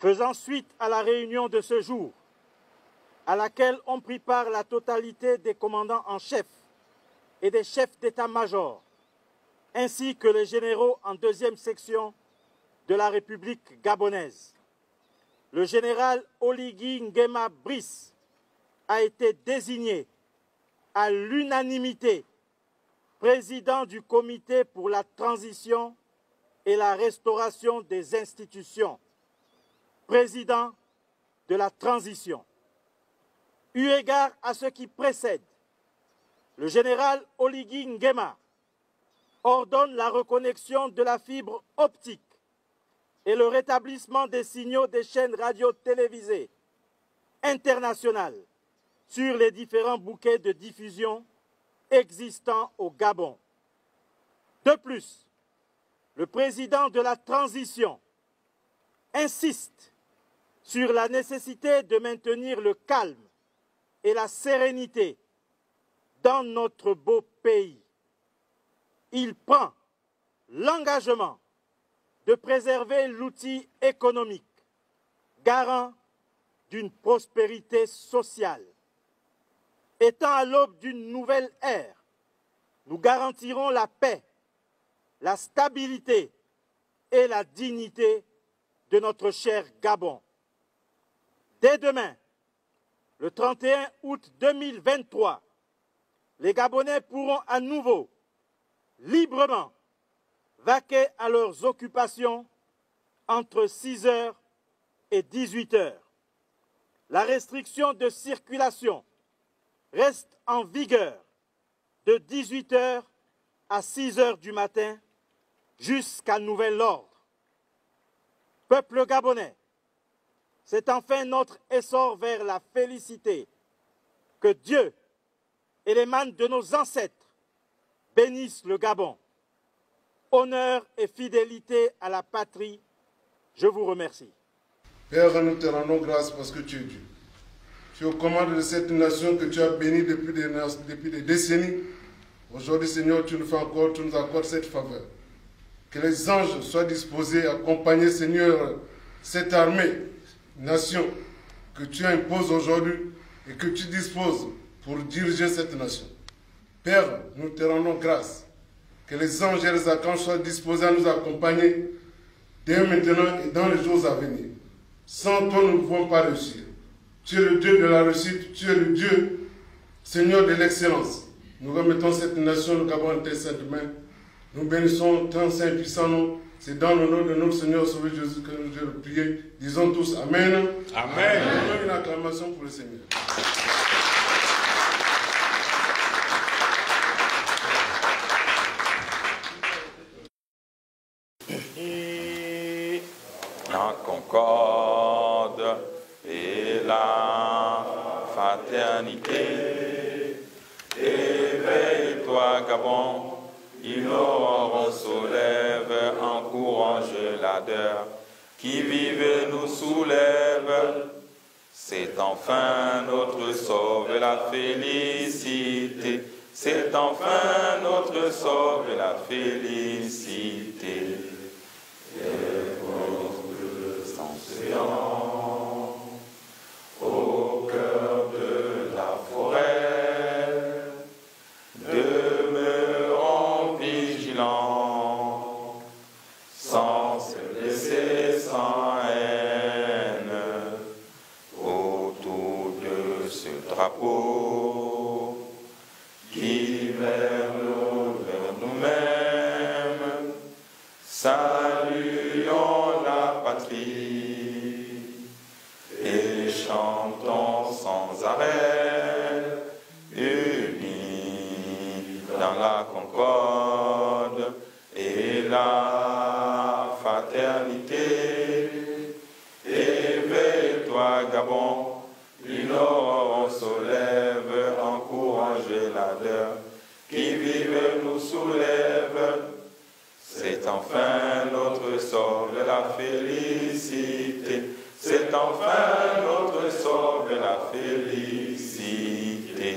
Faisant suite à la réunion de ce jour, à laquelle ont pris part la totalité des commandants en chef et des chefs d'état-major, ainsi que les généraux en deuxième section de la République gabonaise. Le général Oligui Nguema Brice a été désigné à l'unanimité président du comité pour la transition et la restauration des institutions, président de la transition. Eu égard à ce qui précède, le général Oligui Nguema ordonne la reconnexion de la fibre optique et le rétablissement des signaux des chaînes radio-télévisées internationales sur les différents bouquets de diffusion existants au Gabon. De plus, le président de la transition insiste sur la nécessité de maintenir le calme et la sérénité dans notre beau pays. Il prend l'engagement de préserver l'outil économique, garant d'une prospérité sociale. Étant à l'aube d'une nouvelle ère, nous garantirons la paix, la stabilité et la dignité de notre cher Gabon. Dès demain, le 31 août 2023, les Gabonais pourront à nouveau, librement, vaquer à leurs occupations entre 6 h et 18 h. La restriction de circulation reste en vigueur de 18 h à 6 h du matin jusqu'à nouvel ordre. Peuple gabonais, c'est enfin notre essor vers la félicité. Que Dieu et les manes de nos ancêtres bénissent le Gabon. Honneur et fidélité à la patrie, je vous remercie. Père, nous te rendons grâce parce que tu es Dieu. Tu es aux commandes de cette nation que tu as bénie depuis des décennies. Aujourd'hui, Seigneur, tu nous accordes cette faveur. Que les anges soient disposés à accompagner, Seigneur, cette armée, nation que tu imposes aujourd'hui et que tu disposes pour diriger cette nation. Père, nous te rendons grâce. Que les anges et les archanges soient disposés à nous accompagner dès maintenant et dans les jours à venir. Sans toi, nous ne pouvons pas réussir. Tu es le Dieu de la réussite, tu es le Dieu, Seigneur de l'excellence. Nous remettons cette nation, le Gabon, en tes saintes mains. Nous bénissons ton saint et puissant nom. C'est dans le nom de notre Seigneur Sauveur Jésus que nous devons prier. Disons tous Amen. Amen. Une acclamation pour le Seigneur. Et la concorde et la fraternité. Éveille-toi, Gabon. Il auront se lève, encourage l'ardeur, qui vive nous soulève. C'est enfin notre sauve la félicité. C'est enfin notre sauve la félicité. Et pour le sensation, au cœur de la forêt, demeurons vigilants, sans se laisser sans haine, autour de ce drapeau qui vers nous-mêmes saluons la patrie et chantons sans arrêt, unis dans la concorde et la fraternité. Éveille-toi, Gabon, une aurore se lève, encourage l'ardeur, qui vive nous soulève. C'est enfin notre sort de la félicité. C'est enfin notre sort de la félicité.